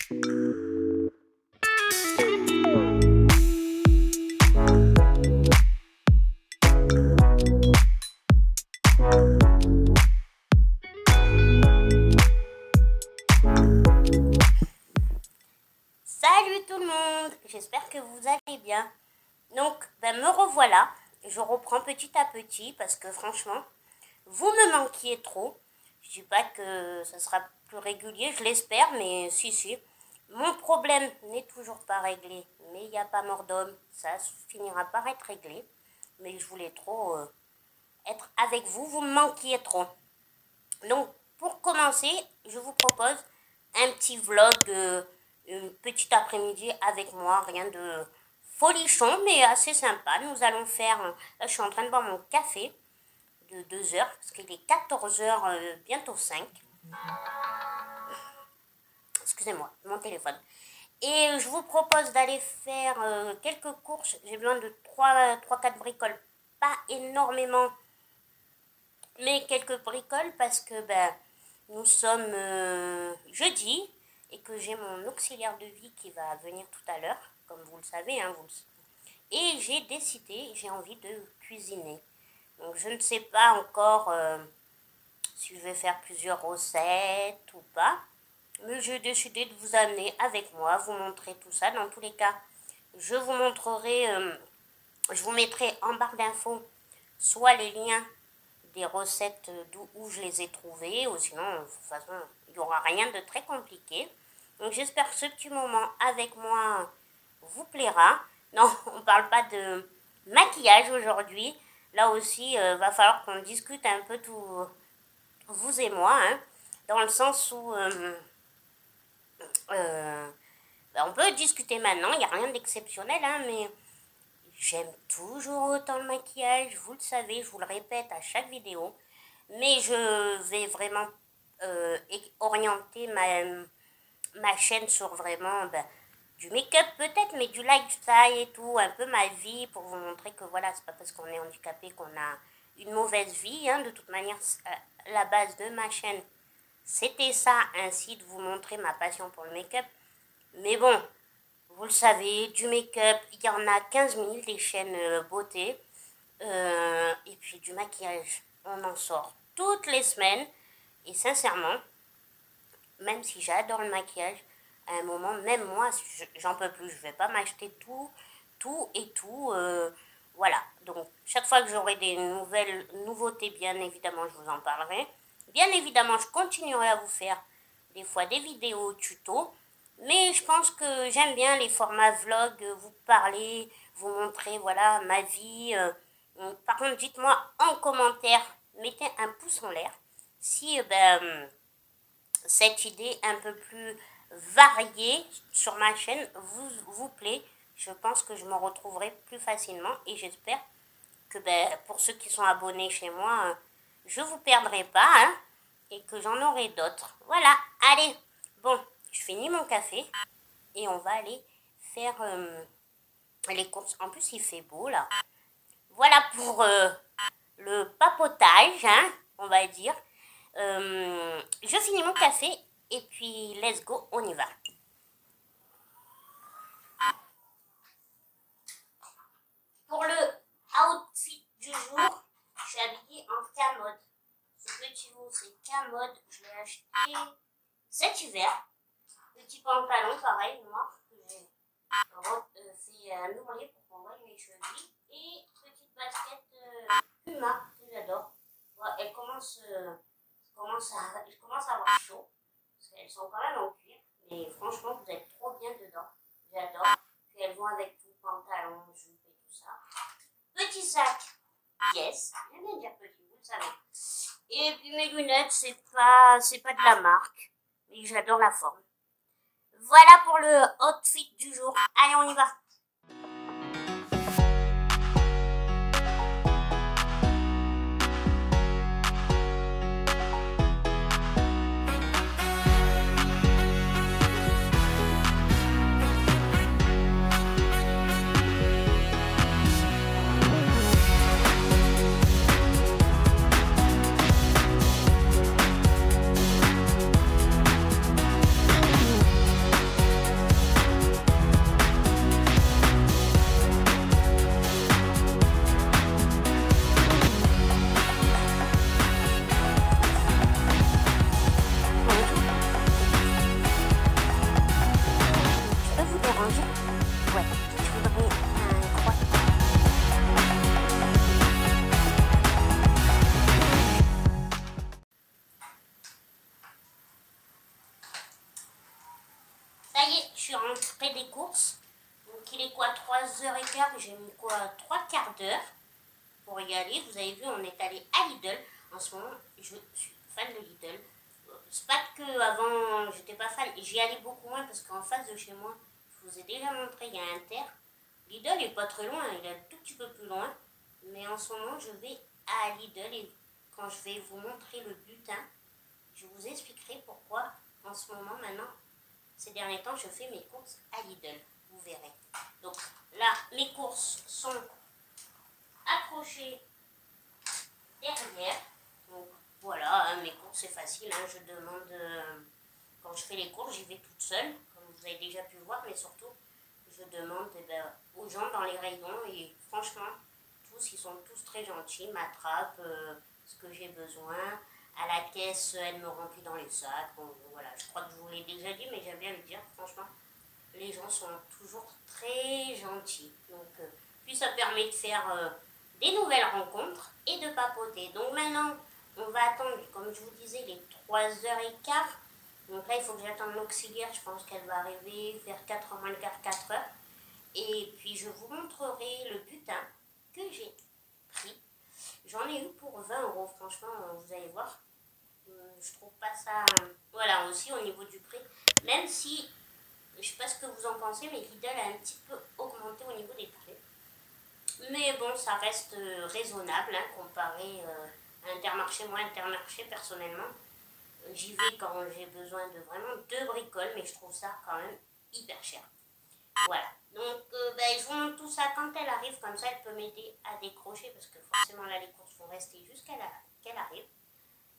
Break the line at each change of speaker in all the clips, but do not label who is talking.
Salut tout le monde, j'espère que vous allez bien. Donc, me revoilà, je reprends petit à petit parce que franchement, vous me manquiez trop. Je dis pas que ça sera plus régulier, je l'espère, mais si. Mon problème n'est toujours pas réglé, mais il n'y a pas mort d'homme, ça finira par être réglé. Mais je voulais trop être avec vous, vous me manquiez trop. Donc, pour commencer, je vous propose un petit vlog, une petite après-midi avec moi, rien de folichon, mais assez sympa. Nous allons faire, là je suis en train de boire mon café de 2 heures, parce qu'il est 14 heures, bientôt 5. Excusez-moi, mon téléphone. Et je vous propose d'aller faire quelques courses. J'ai besoin de 3-4 bricoles, pas énormément, mais quelques bricoles parce que nous sommes jeudi et que j'ai mon auxiliaire de vie qui va venir tout à l'heure, comme vous le savez, hein, et j'ai décidé, j'ai envie de cuisiner. Donc je ne sais pas encore si je vais faire plusieurs recettes ou pas, mais j'ai décidé de vous amener avec moi, vous montrer tout ça. Dans tous les cas, je vous montrerai, je vous mettrai en barre d'infos soit les liens des recettes où je les ai trouvées, ou sinon, de toute façon, il n'y aura rien de très compliqué. Donc j'espère que ce petit moment avec moi vous plaira. Non, on ne parle pas de maquillage aujourd'hui. Là aussi, va falloir qu'on discute un peu tout, vous et moi, hein, dans le sens où on peut discuter maintenant, il n'y a rien d'exceptionnel, hein, mais j'aime toujours autant le maquillage, vous le savez, je vous le répète à chaque vidéo, mais je vais vraiment orienter ma chaîne sur vraiment du make-up peut-être, mais du lifestyle et tout, un peu ma vie, pour vous montrer que voilà, c'est pas parce qu'on est handicapé qu'on a une mauvaise vie, hein. De toute manière, la base de ma chaîne, c'était ça, ainsi de vous montrer ma passion pour le make-up. Mais bon, vous le savez, du make-up, il y en a 15 000, des chaînes beauté, et puis du maquillage, on en sort toutes les semaines, et sincèrement, même si j'adore le maquillage, à un moment, même moi, j'en peux plus, je vais pas m'acheter tout, voilà. Donc, chaque fois que j'aurai des nouveautés, bien évidemment, je vous en parlerai. Bien évidemment, je continuerai à vous faire des fois des vidéos tuto, mais je pense que j'aime bien les formats vlog, vous parler, vous montrer, voilà, ma vie. Par contre, dites-moi en commentaire, mettez un pouce en l'air, si cette idée un peu plus variée sur ma chaîne vous plaît. Je pense que je me retrouverai plus facilement et j'espère que pour ceux qui sont abonnés chez moi, je vous perdrai pas, hein, et que j'en aurai d'autres. Voilà, allez, bon, je finis mon café et on va aller faire les courses. En plus, il fait beau là. Voilà pour le papotage, hein, on va dire. Je finis mon café et puis let's go, on y va. Pour le outfit du jour, je suis habillée en K-mode. Ce petit haut, c'est K-mode. Je l'ai acheté cet hiver. Petit pantalon, pareil, noir, que j'ai fait un ourlet pour qu'on voie mes chevilles. Et petite basket Puma, que j'adore. Ouais, je commence à avoir chaud. Parce qu'elles sont quand même en cuir. Mais franchement, vous êtes trop bien dedans. J'adore. Puis elles vont avec tout, pantalon, jupe et tout ça. Petit sac, yes. J'aime bien dire petit, vous le savez. Et puis mes lunettes, c'est pas de la marque. Mais j'adore la forme. Voilà pour le outfit du jour. Allez, on y va. suis rentrée des courses. Donc il est quoi, 3h15, j'ai mis quoi, 3/4 d'heure pour y aller. Vous avez vu, on est allé à Lidl. En ce moment, je suis fan de Lidl. C'est pas que avant j'étais pas fan, j'y allais beaucoup moins parce qu'en face de chez moi, je vous ai déjà montré, il y a un terre. Lidl est pas très loin, il est un tout petit peu plus loin. Mais en ce moment, je vais à Lidl et quand je vais vous montrer le butin, je vous expliquerai pourquoi en ce moment, maintenant, ces derniers temps, je fais mes courses à Lidl. Vous verrez. Donc là, mes courses sont accrochées derrière. Donc voilà, mes courses c'est facile. Je demande, quand je fais les courses, j'y vais toute seule, comme vous avez déjà pu voir, mais surtout, je demande aux gens dans les rayons et franchement, ils sont tous très gentils, m'attrapent ce que j'ai besoin. À la caisse, elle me remplit dans les sacs. Bon, voilà, je crois que je vous l'ai déjà dit, mais j'aime bien le dire. Franchement, les gens sont toujours très gentils. Donc, puis ça permet de faire des nouvelles rencontres et de papoter. Donc maintenant, on va attendre, comme je vous disais, les 3h15. Donc là, il faut que j'attende l'auxiliaire. Je pense qu'elle va arriver vers 4h moins le quart, 4h. Et puis, je vous montrerai le butin que j'ai pris. J'en ai eu pour 20 €, franchement, vous allez voir. Je trouve pas ça... Voilà, aussi au niveau du prix. Même si, je sais pas ce que vous en pensez, mais Lidl a un petit peu augmenté au niveau des prix. Mais bon, ça reste raisonnable, comparé à Intermarché. Moi, Intermarché, personnellement, j'y vais quand j'ai besoin de vraiment 2 bricoles, mais je trouve ça quand même hyper cher. Voilà, donc je vous montre tout ça quand elle arrive, comme ça elle peut m'aider à décrocher, parce que forcément là les courses vont rester jusqu'à qu'elle arrive.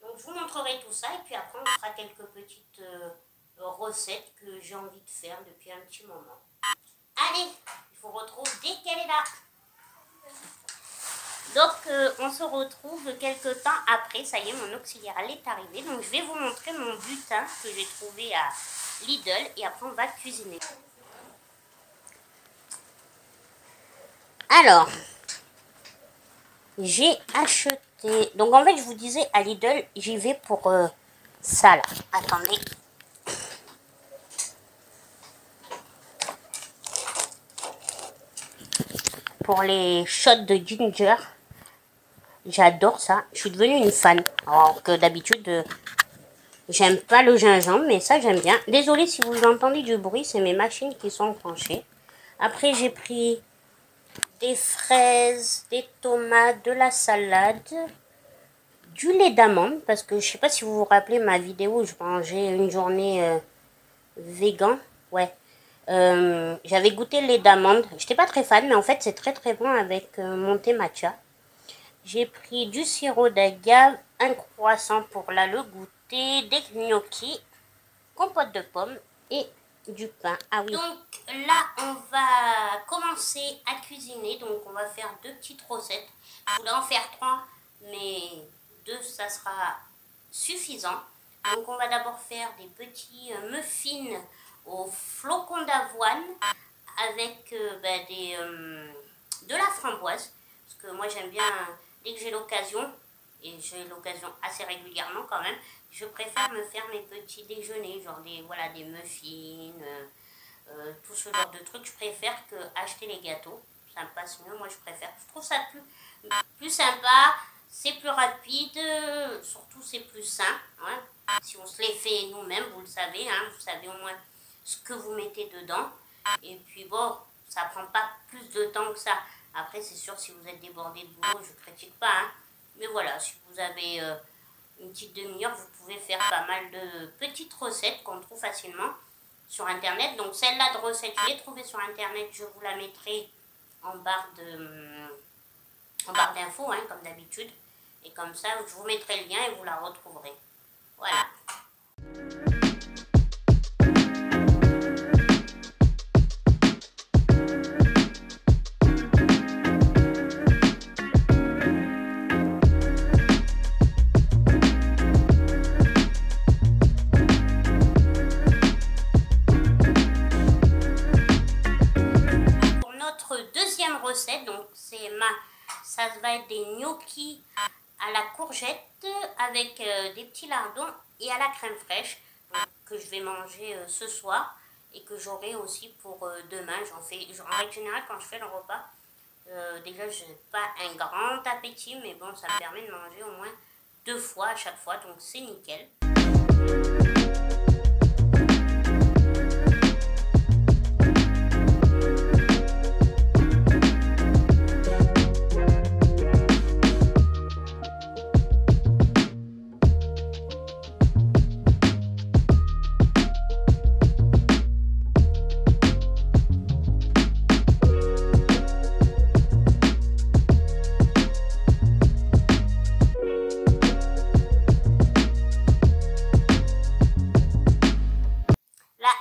Donc je vous montrerai tout ça, et puis après on fera quelques petites recettes que j'ai envie de faire depuis un petit moment. Allez, je vous retrouve dès qu'elle est là. Donc on se retrouve quelques temps après, ça y est, mon auxiliaire elle est arrivée. Donc je vais vous montrer mon butin que j'ai trouvé à Lidl, et après on va cuisiner. Alors, j'ai acheté... Donc, en fait, je vous disais, à Lidl, j'y vais pour ça, là. Attendez. Pour les shots de ginger. J'adore ça. Je suis devenue une fan. Alors que d'habitude, j'aime pas le gingembre, mais ça, j'aime bien. Désolée si vous entendez du bruit, c'est mes machines qui sont enclenchées. Après, j'ai pris des fraises, des tomates, de la salade, du lait d'amande, parce que je sais pas si vous vous rappelez ma vidéo où je mangeais une journée vegan. Ouais. J'avais goûté le lait d'amande. J'étais pas très fan, mais en fait c'est très très bon avec mon thé matcha. J'ai pris du sirop d'agave, un croissant pour là le goûter, des gnocchis, compote de pommes et du pain. Ah oui. Donc là, on va commencer à cuisiner. Donc on va faire 2 petites recettes. Je voulais en faire 3, mais 2, ça sera suffisant. Donc on va d'abord faire des petits muffins au flocon d'avoine avec de la framboise. Parce que moi j'aime bien, dès que j'ai l'occasion, et j'ai l'occasion assez régulièrement quand même, je préfère me faire mes petits déjeuners, genre des muffins, tout ce genre de trucs. Je préfère que acheter les gâteaux, ça me passe mieux, moi je préfère. Je trouve ça plus sympa, c'est plus rapide, surtout c'est plus sain. Si on se les fait nous-mêmes, vous le savez, vous savez au moins ce que vous mettez dedans. Et puis bon, ça prend pas plus de temps que ça. Après, c'est sûr, si vous êtes débordé de boulot, je critique pas. Mais voilà, si vous avez une petite demi-heure, vous pouvez faire pas mal de petites recettes qu'on trouve facilement sur Internet. Donc celle-là de recette, je l'ai trouvée sur Internet. Je vous la mettrai en barre d'infos, comme d'habitude. Et comme ça, je vous mettrai le lien et vous la retrouverez. Voilà. Deuxième recette, donc ça va être des gnocchis à la courgette avec des petits lardons et à la crème fraîche, que je vais manger ce soir. et que j'aurai aussi pour demain. En règle générale, quand je fais le repas, déjà je n'ai pas un grand appétit, mais bon, ça me permet de manger au moins 2 fois à chaque fois, donc c'est nickel.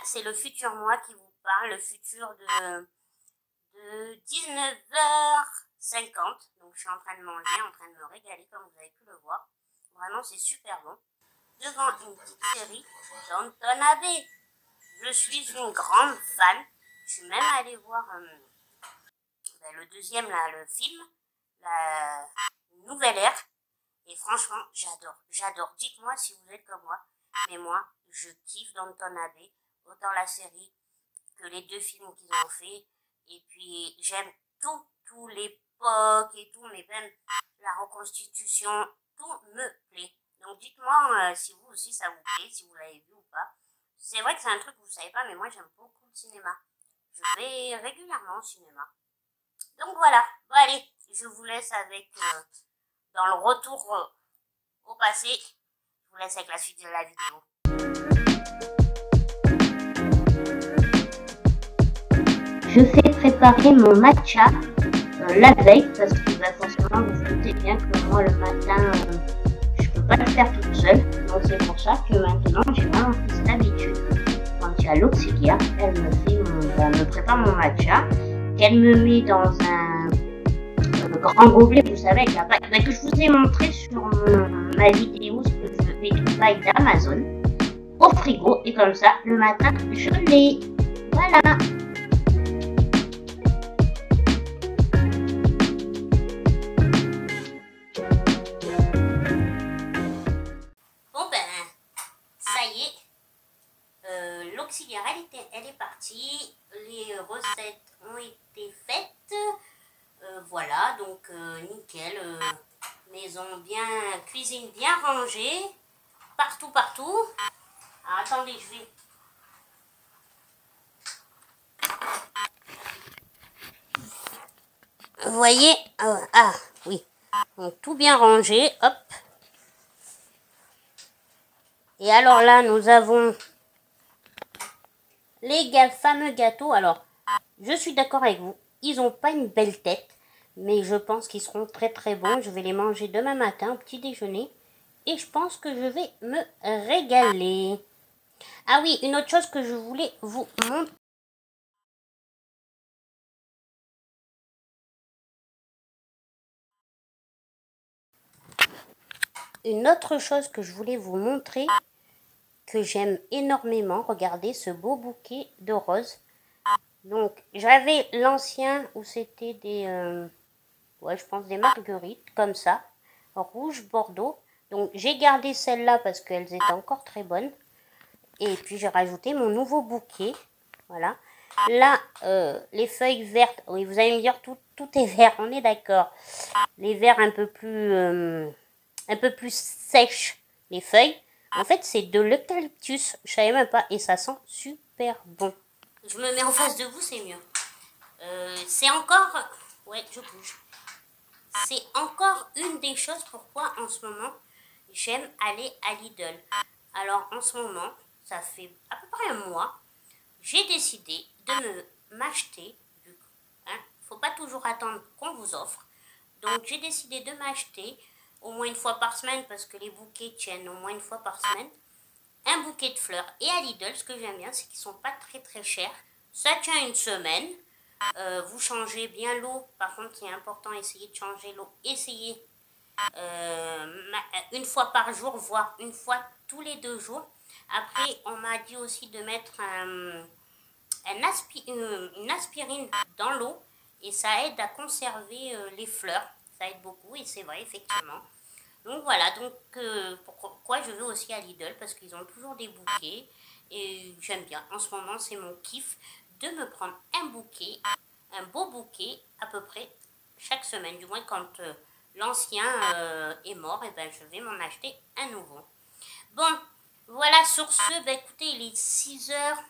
C'est le futur moi qui vous parle, le futur de 19h50. Donc je suis en train de manger, en train de me régaler comme vous avez pu le voir. Vraiment c'est super bon. Devant une petite série Downton Abbey. Je suis une grande fan. Je suis même allée voir le deuxième là, le film, la nouvelle ère. Et franchement, j'adore. Dites-moi si vous êtes comme moi. Mais moi, je kiffe Downton Abbey. Autant la série que les 2 films qu'ils ont fait. Et puis, j'aime tout l'époque et tout, mais même la reconstitution, tout me plaît. Donc, dites-moi si vous aussi ça vous plaît, si vous l'avez vu ou pas. C'est vrai que c'est un truc que vous ne savez pas, mais moi, j'aime beaucoup le cinéma. Je vais régulièrement au cinéma. Donc, voilà. Bon, allez, je vous laisse avec, dans le retour au passé, je vous laisse avec la suite de la vidéo.
Je fais préparer mon matcha la veille parce que forcément vous vous doutez bien que moi le matin je peux pas le faire toute seule, donc c'est pour ça que maintenant j'ai vraiment plus d'habitude. Quand il y a l'auxiliaire, elle me prépare mon matcha, qu'elle me met dans un grand gobelet, vous savez, avec la paille que je vous ai montré sur ma vidéo, ce que je fais une paille d'Amazon au frigo, et comme ça le matin je l'ai. Voilà.
L'auxiliaire, elle est partie, les recettes ont été faites, voilà, donc nickel, maison bien, cuisine bien rangée, partout. Alors, attendez, je vais... Vous voyez, ah oui, donc tout bien rangé, hop. Et alors là, nous avons les fameux gâteaux. Alors, je suis d'accord avec vous, ils n'ont pas une belle tête, mais je pense qu'ils seront très bons. Je vais les manger demain matin au petit déjeuner et je pense que je vais me régaler. Ah oui, une autre chose que je voulais vous montrer. Une autre chose que je voulais vous montrer, que j'aime énormément, regardez ce beau bouquet de roses. Donc, j'avais l'ancien où c'était des, je pense des marguerites, comme ça, rouge bordeaux. Donc, j'ai gardé celle-là parce qu'elles étaient encore très bonnes. Et puis, j'ai rajouté mon nouveau bouquet, voilà. Là, les feuilles vertes, oui, vous allez me dire, tout est vert, on est d'accord. Les verts un peu plus sèches, les feuilles. En fait, c'est de l'eucalyptus, je savais même pas, et ça sent super bon. Je me mets en face de vous, c'est mieux. C'est encore... Ouais, je bouge. C'est encore une des choses pourquoi en ce moment, j'aime aller à Lidl. Alors, en ce moment, ça fait à peu près un mois, j'ai décidé de m'acheter, faut pas toujours attendre qu'on vous offre. Donc, j'ai décidé de m'acheter au moins une fois par semaine, parce que les bouquets tiennent au moins une fois par semaine, un bouquet de fleurs. Et à Lidl, ce que j'aime bien, c'est qu'ils sont pas très chers. Ça tient une semaine. Vous changez bien l'eau. Par contre, c'est important, essayez de changer l'eau. Essayez une fois par jour, voire une fois tous les 2 jours. Après, on m'a dit aussi de mettre une aspirine dans l'eau. Et ça aide à conserver les fleurs. Ça aide beaucoup et c'est vrai, effectivement. Donc voilà, donc pourquoi je vais aussi à Lidl, parce qu'ils ont toujours des bouquets Et j'aime bien. En ce moment, c'est mon kiff de me prendre un bouquet, un beau bouquet, à peu près chaque semaine. Du moins, quand l'ancien est mort, et ben, je vais m'en acheter un nouveau. Bon, voilà, sur ce, ben, écoutez, il est 6 heures.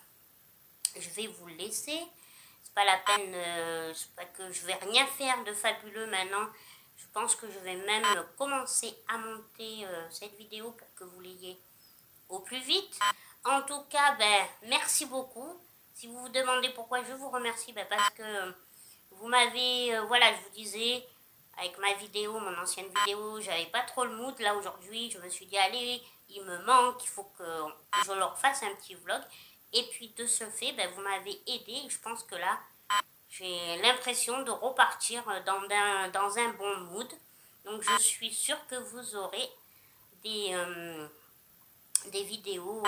Je vais vous laisser. C'est pas la peine, c'est pas que je vais rien faire de fabuleux maintenant. Je pense que je vais même commencer à monter cette vidéo pour que vous l'ayez au plus vite. En tout cas, ben, merci beaucoup. Si vous vous demandez pourquoi je vous remercie, ben, parce que vous m'avez, voilà, je vous disais, avec ma vidéo, mon ancienne vidéo, j'avais pas trop le mood. Là, aujourd'hui, je me suis dit, allez, il me manque, il faut que je leur fasse un petit vlog. Et puis, de ce fait, ben, vous m'avez aidé. Je pense que là, j'ai l'impression de repartir dans un bon mood. Donc, je suis sûre que vous aurez des vidéos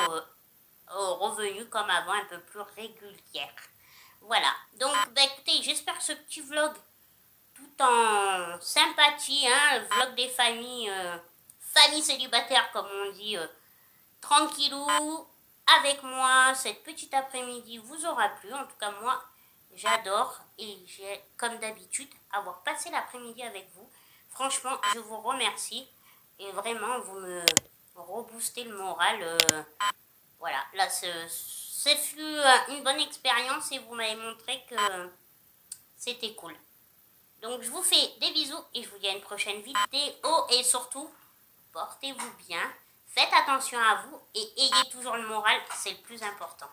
revenus comme avant, un peu plus régulières. Voilà. Donc, bah, écoutez, j'espère que ce petit vlog, tout en sympathie, hein, le vlog des familles, familles célibataires, comme on dit, tranquillou, avec moi, cette petite après-midi vous aura plu. En tout cas, moi, j'adore et j'ai, comme d'habitude, avoir passé l'après-midi avec vous. Franchement, je vous remercie et vraiment, vous me reboostez le moral. Voilà, là, c'est fut une bonne expérience et vous m'avez montré que c'était cool. Donc, je vous fais des bisous et je vous dis à une prochaine vidéo. Et surtout, portez-vous bien, faites attention à vous et ayez toujours le moral, c'est le plus important.